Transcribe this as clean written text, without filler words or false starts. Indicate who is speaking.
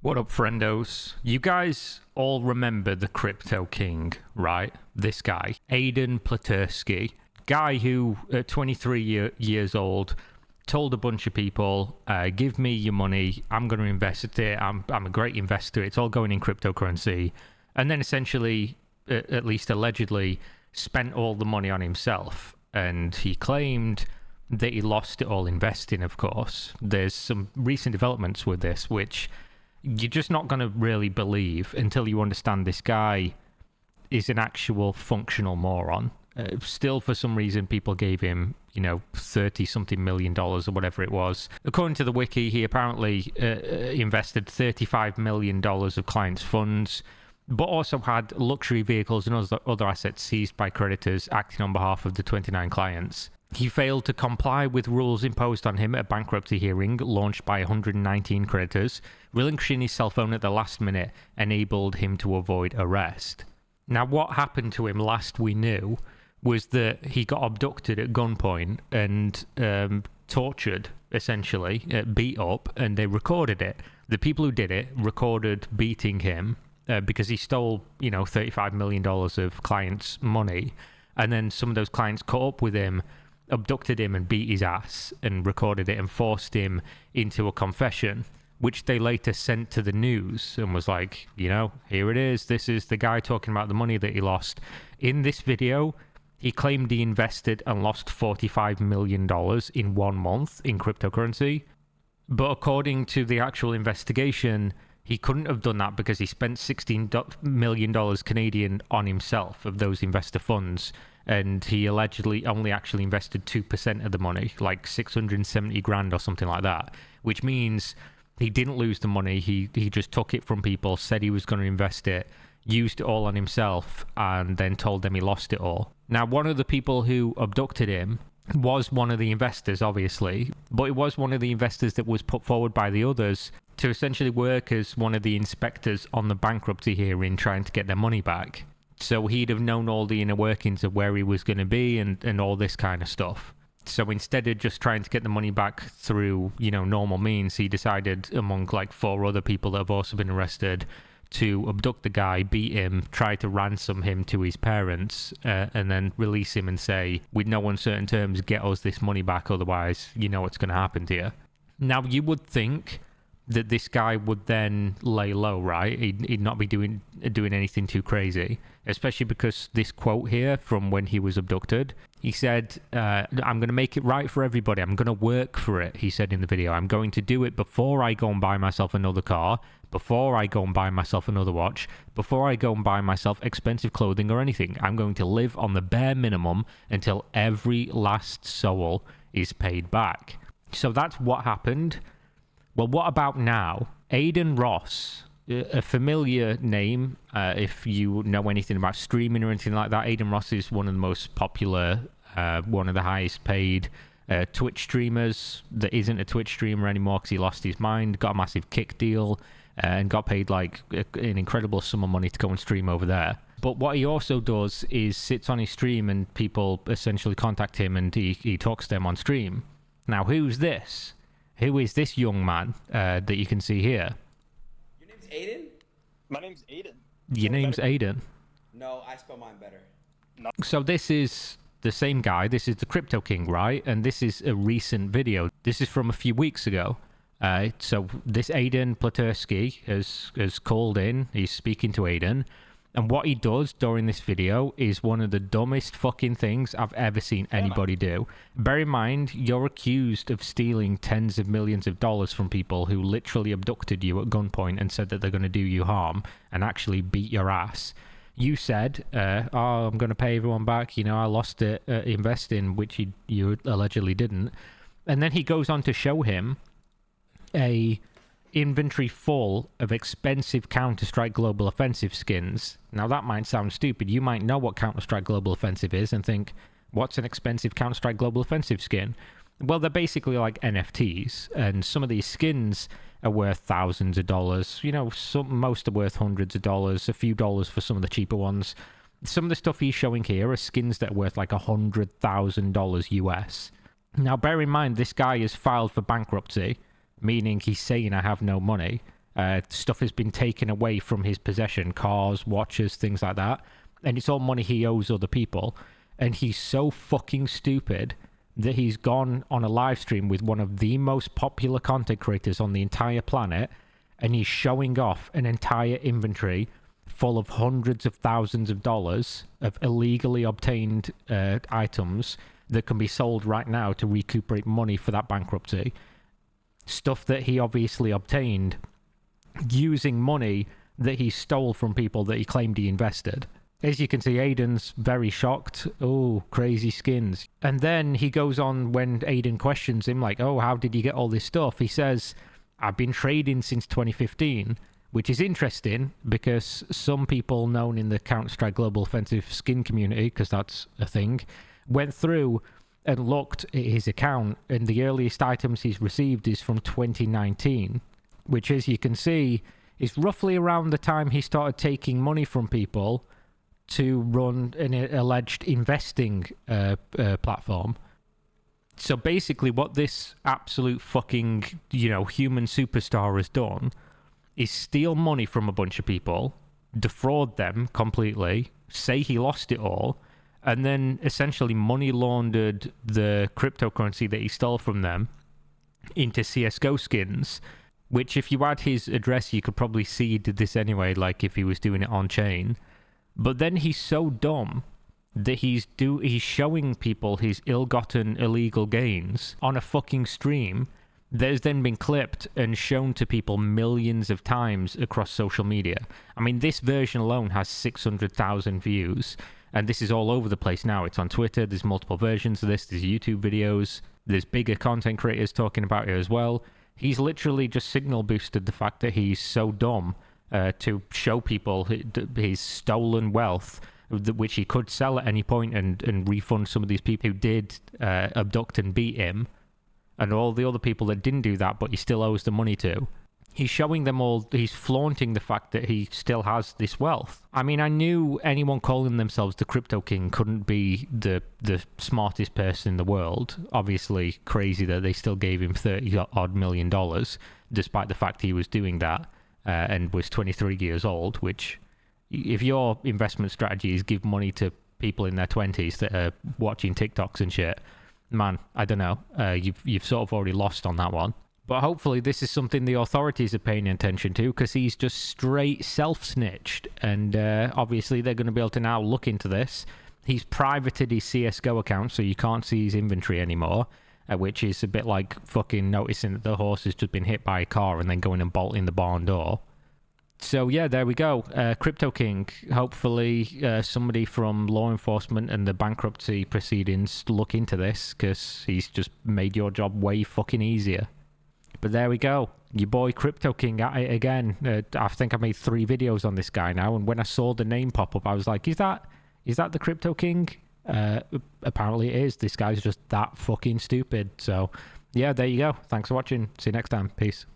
Speaker 1: What up, friendos? You guys all remember the Crypto King, right? This guy, Aiden Platursky, guy who, at 23 years old, told a bunch of people, give me your money, I'm going to invest it, I'm a great investor, it's all going in cryptocurrency, and then essentially, at least allegedly, spent all the money on himself. And he claimed that he lost it all investing, of course. There's some recent developments with this, which you're just not going to really believe until you understand this guy is an actual functional moron. Still, for some reason, people gave him, 30-something million or whatever it was. According to the wiki, he apparently invested $35 million of clients' funds, but also had luxury vehicles and other assets seized by creditors acting on behalf of the 29 clients. He failed to comply with rules imposed on him at a bankruptcy hearing launched by 119 creditors. Relinquishing his cell phone at the last minute enabled him to avoid arrest. Now, what happened to him last we knew was that he got abducted at gunpoint and tortured, essentially, beat up, and they recorded it. The people who did it recorded beating him because he stole, $35 million of clients' money, and then some of those clients caught up with him, abducted him and beat his ass and recorded it and forced him into a confession, which they later sent to the news and was like, here it is. This is the guy talking about the money that he lost. In this video, he claimed he invested and lost $45 million in 1 month in cryptocurrency. But according to the actual investigation, he couldn't have done that because he spent $16 million Canadian on himself of those investor funds. And he allegedly only actually invested 2% of the money, like 670 grand or something like that, which means he didn't lose the money. He just took it from people, said he was going to invest it, used it all on himself, and then told them he lost it all. Now, one of the people who abducted him was one of the investors, obviously, but it was one of the investors that was put forward by the others to essentially work as one of the inspectors on the bankruptcy hearing trying to get their money back. So he'd have known all the inner workings of where he was going to be and all this kind of stuff. So instead of just trying to get the money back through, normal means, he decided, among like 4 other people that have also been arrested, to abduct the guy, beat him, try to ransom him to his parents, and then release him and say, with no uncertain terms, get us this money back, otherwise you know what's going to happen to you. Now, you would think that this guy would then lay low, right? He'd not be doing anything too crazy, especially because this quote here from when he was abducted, he said, I'm going to make it right for everybody. I'm going to work for it, he said in the video. I'm going to do it before I go and buy myself another car, before I go and buy myself another watch, before I go and buy myself expensive clothing or anything. I'm going to live on the bare minimum until every last soul is paid back. So that's what happened. Well, what about now? Aiden Ross, a familiar name, if you know anything about streaming or anything like that. Aiden Ross is one of the most popular, one of the highest paid Twitch streamers that isn't a Twitch streamer anymore because he lost his mind, got a massive kick deal, and got paid like an incredible sum of money to go and stream over there. But what he also does is sits on his stream and people essentially contact him and he talks to them on stream. Now, who's this? Who is this young man that you can see here?
Speaker 2: Your name's Aiden?
Speaker 3: My name's Aiden.
Speaker 1: Your name's Aiden?
Speaker 2: No, I spell mine better.
Speaker 3: No.
Speaker 1: So this is the same guy. This is the Crypto King, right? And this is a recent video. This is from a few weeks ago. So this Aiden Platursky has called in. He's speaking to Aiden. And what he does during this video is one of the dumbest fucking things I've ever seen anybody do. Bear in mind, you're accused of stealing tens of millions of dollars from people who literally abducted you at gunpoint and said that they're going to do you harm and actually beat your ass. You said, I'm going to pay everyone back. I lost it investing, which you allegedly didn't. And then he goes on to show him a inventory full of expensive Counter-Strike Global Offensive skins. Now, that might sound stupid. You might know what Counter-Strike Global Offensive is and think, what's an expensive Counter-Strike Global Offensive skin? Well, they're basically like NFTs, and some of these skins are worth thousands of dollars. Most are worth hundreds of dollars, a few dollars for some of the cheaper ones. Some of the stuff he's showing here are skins that are worth like $100,000 US. Now, bear in mind, this guy is filed for bankruptcy, meaning he's saying I have no money, Stuff has been taken away from his possession, cars, watches, things like that. And it's all money he owes other people. And he's so fucking stupid that he's gone on a live stream with one of the most popular content creators on the entire planet, and he's showing off an entire inventory full of hundreds of thousands of dollars of illegally obtained items that can be sold right now to recuperate money for that bankruptcy. Stuff that he obviously obtained using money that he stole from people that he claimed he invested. As you can see, Aiden's very shocked. Oh, crazy skins. And then he goes on when Aiden questions him, like, oh, how did you get all this stuff? He says, I've been trading since 2015, which is interesting because some people known in the Counter-Strike Global Offensive skin community, because that's a thing, went through and looked at his account, and the earliest items he's received is from 2019, which, as you can see, is roughly around the time he started taking money from people to run an alleged investing platform. So basically what this absolute fucking, human superstar has done is steal money from a bunch of people, defraud them completely, say he lost it all, and then essentially money laundered the cryptocurrency that he stole from them into CSGO skins, which if you had his address, you could probably see he did this anyway, like if he was doing it on chain. But then he's so dumb that he's showing people his ill-gotten illegal gains on a fucking stream that has then been clipped and shown to people millions of times across social media. I mean, this version alone has 600,000 views, and this is all over the place now. It's on Twitter, there's multiple versions of this, there's YouTube videos, there's bigger content creators talking about it as well. He's literally just signal boosted the fact that he's so dumb to show people his stolen wealth, which he could sell at any point and refund some of these people who did abduct and beat him, and all the other people that didn't do that but he still owes the money to. He's showing them all, he's flaunting the fact that he still has this wealth. I mean, I knew anyone calling themselves the Crypto King couldn't be the smartest person in the world. Obviously crazy that they still gave him $30-odd million, despite the fact he was doing that and was 23 years old, which, if your investment strategy is give money to people in their 20s that are watching TikToks and shit, man, I don't know. You've sort of already lost on that one. But hopefully this is something the authorities are paying attention to, because he's just straight self-snitched. And obviously they're going to be able to now look into this. He's privated his CSGO account, so you can't see his inventory anymore, which is a bit like fucking noticing that the horse has just been hit by a car and then going and bolting the barn door. So yeah, there we go. Crypto King. Hopefully somebody from law enforcement and the bankruptcy proceedings look into this, because he's just made your job way fucking easier. But there we go. Your boy Crypto King at it again. I think I made 3 videos on this guy now, and when I saw the name pop up, I was like, is that the Crypto King? Apparently it is. This guy's just that fucking stupid. So yeah, there you go. Thanks for watching. See you next time. Peace.